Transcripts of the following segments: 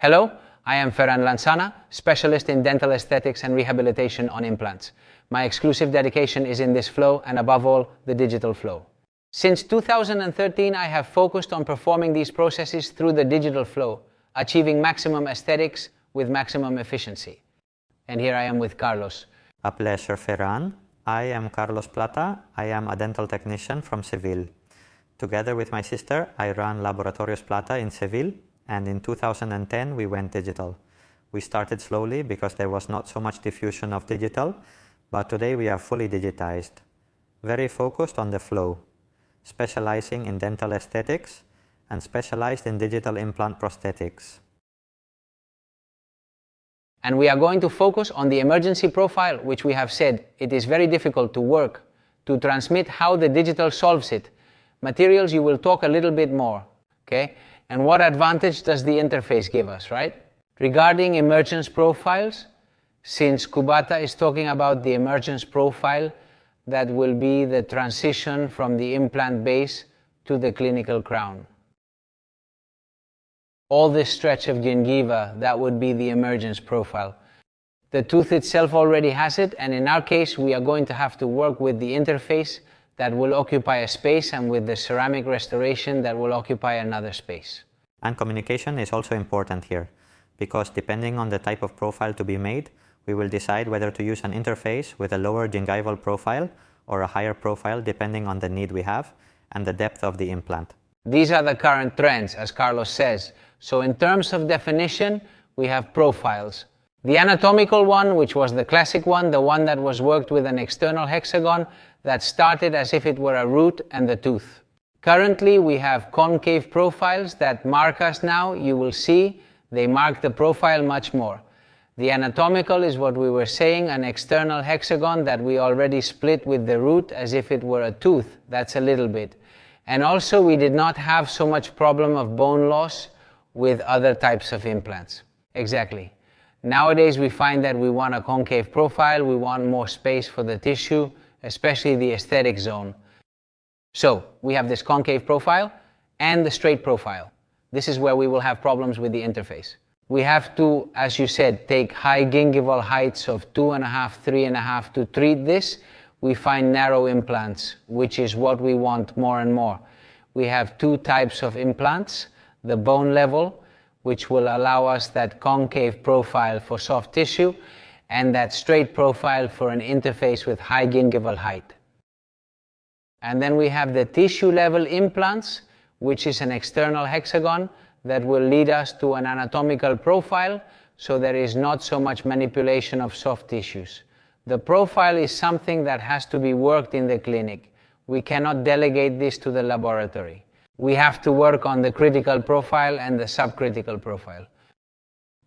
Hello, I am Ferran Llansana, specialist in dental aesthetics and rehabilitation on implants. My exclusive dedication is in this flow and above all, the digital flow. Since 2013, I have focused on performing these processes through the digital flow, achieving maximum aesthetics with maximum efficiency. And here I am with Carlos. A pleasure, Ferran. I am Carlos Plata. I am a dental technician from Seville. Together with my sister, I run Laboratorios Plata in Seville, and in 2010 we went digital. We started slowly because there was not so much diffusion of digital, but today we are fully digitized, very focused on the flow, specializing in dental aesthetics and specialized in digital implant prosthetics. And we are going to focus on the emergency profile, which we have said it is very difficult to work, to transmit how the digital solves it. Materials you will talk a little bit more, okay? And what advantage does the interface give us, right? Regarding emergence profiles, since Kubata is talking about the emergence profile, that will be the transition from the implant base to the clinical crown. All this stretch of gingiva, that would be the emergence profile. The tooth itself already has it, and in our case, we are going to have to work with the interface that will occupy a space and with the ceramic restoration that will occupy another space. And communication is also important here, because depending on the type of profile to be made, we will decide whether to use an interface with a lower gingival profile or a higher profile depending on the need we have and the depth of the implant. These are the current trends, as Carlos says. So in terms of definition, we have profiles. The anatomical one, which was the classic one, the one that was worked with an external hexagon that started as if it were a root and the tooth. Currently, we have concave profiles that mark us now. You will see they mark the profile much more. The anatomical is what we were saying, an external hexagon that we already split with the root as if it were a tooth. That's a little bit. And also we did not have so much problem of bone loss with other types of implants. Exactly. Nowadays we find that we want a concave profile, we want more space for the tissue, especially the aesthetic zone. So we have this concave profile and the straight profile. This is where we will have problems with the interface. We have to, as you said, take high gingival heights of 2.5, 3.5 to treat this. We find narrow implants, which is what we want more and more. We have two types of implants, the bone level, which will allow us that concave profile for soft tissue, and that straight profile for an interface with high gingival height. And then we have the tissue level implants, which is an external hexagon that will lead us to an anatomical profile, so there is not so much manipulation of soft tissues. The profile is something that has to be worked in the clinic. We cannot delegate this to the laboratory. We have to work on the critical profile and the subcritical profile.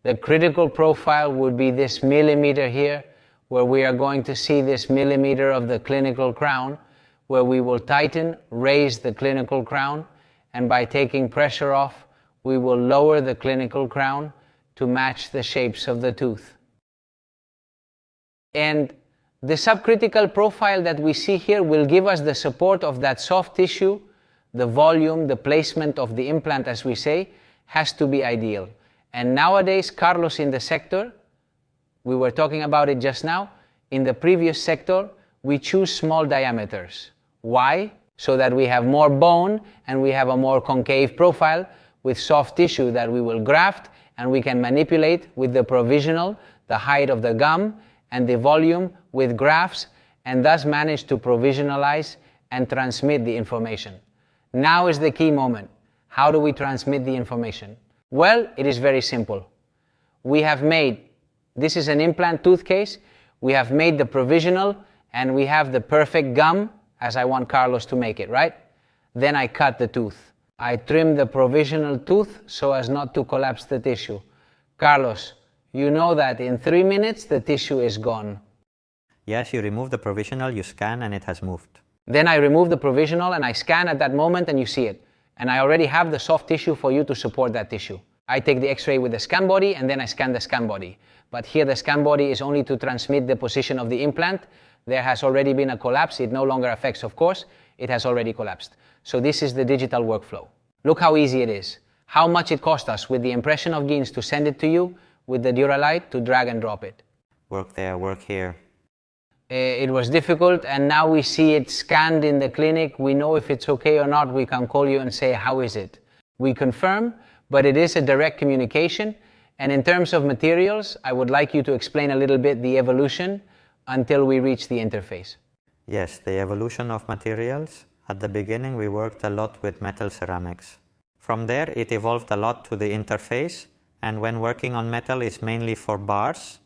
The critical profile would be this millimeter here, where we are going to see this millimeter of the clinical crown, where we will tighten, raise the clinical crown, and by taking pressure off, we will lower the clinical crown to match the shapes of the tooth. And the subcritical profile that we see here will give us the support of that soft tissue. The volume, the placement of the implant, as we say, has to be ideal. And nowadays, Carlos, in the sector, we were talking about it just now, in the previous sector, we choose small diameters. Why? So that we have more bone and we have a more concave profile with soft tissue that we will graft and we can manipulate with the provisional, the height of the gum and the volume with grafts, and thus manage to provisionalize and transmit the information. Now is the key moment. How do we transmit the information? Well, it is very simple. We have made, this is an implant tooth case, we have made the provisional and we have the perfect gum as I want Carlos to make it, right? Then I cut the tooth. I trim the provisional tooth so as not to collapse the tissue. Carlos, you know that in 3 minutes the tissue is gone. Yes, you remove the provisional, you scan, and it has moved. Then I remove the provisional and I scan at that moment and you see it. And I already have the soft tissue for you to support that tissue. I take the X-ray with the scan body and then I scan the scan body. But here the scan body is only to transmit the position of the implant. There has already been a collapse. It no longer affects, of course. It has already collapsed. So this is the digital workflow. Look how easy it is. how much it cost us with the impression of genes to send it to you, with the Duralite to drag and drop it. Work there, work here. It was difficult, and now we see it scanned in the clinic. We know if it's okay or not. We can call you and say, how is it? We confirm, but it is a direct communication. And in terms of materials, I would like you to explain a little bit the evolution until we reach the interface. Yes, the evolution of materials. At the beginning, we worked a lot with metal ceramics. From there, it evolved a lot to the interface. And when working on metal, it's mainly for bars,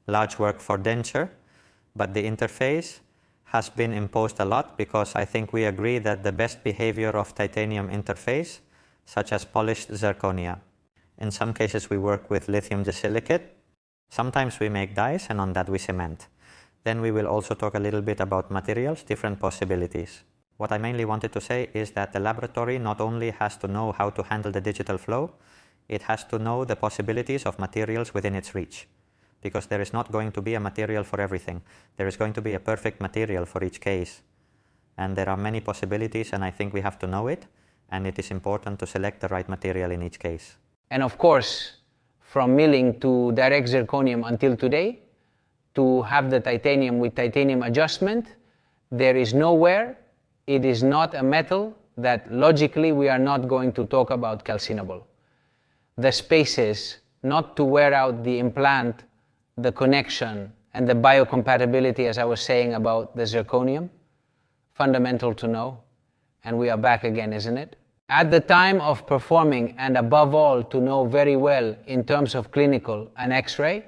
large work for denture. But the interface has been imposed a lot because I think we agree that the best behavior of titanium interface, such as polished zirconia. In some cases we work with lithium disilicate. Sometimes we make dyes, and on that we cement. Then we will also talk a little bit about materials, different possibilities. What I mainly wanted to say is that the laboratory not only has to know how to handle the digital flow, it has to know the possibilities of materials within its reach. Because there is not going to be a material for everything. There is going to be a perfect material for each case. And there are many possibilities, and I think we have to know it, and it is important to select the right material in each case. And of course, from milling to direct zirconium until today, to have the titanium with titanium adjustment, there is nowhere, it is not a metal that logically we are not going to talk about calcinable. The spaces not to wear out the implant, the connection, and the biocompatibility, as I was saying about the zirconium, fundamental to know. And we are back again, isn't it? At the time of performing, and above all to know very well in terms of clinical and X-ray,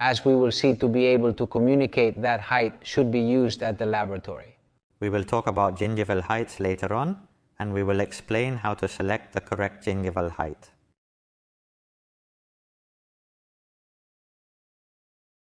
as we will see, to be able to communicate that height should be used at the laboratory. We will talk about gingival heights later on, and we will explain how to select the correct gingival height.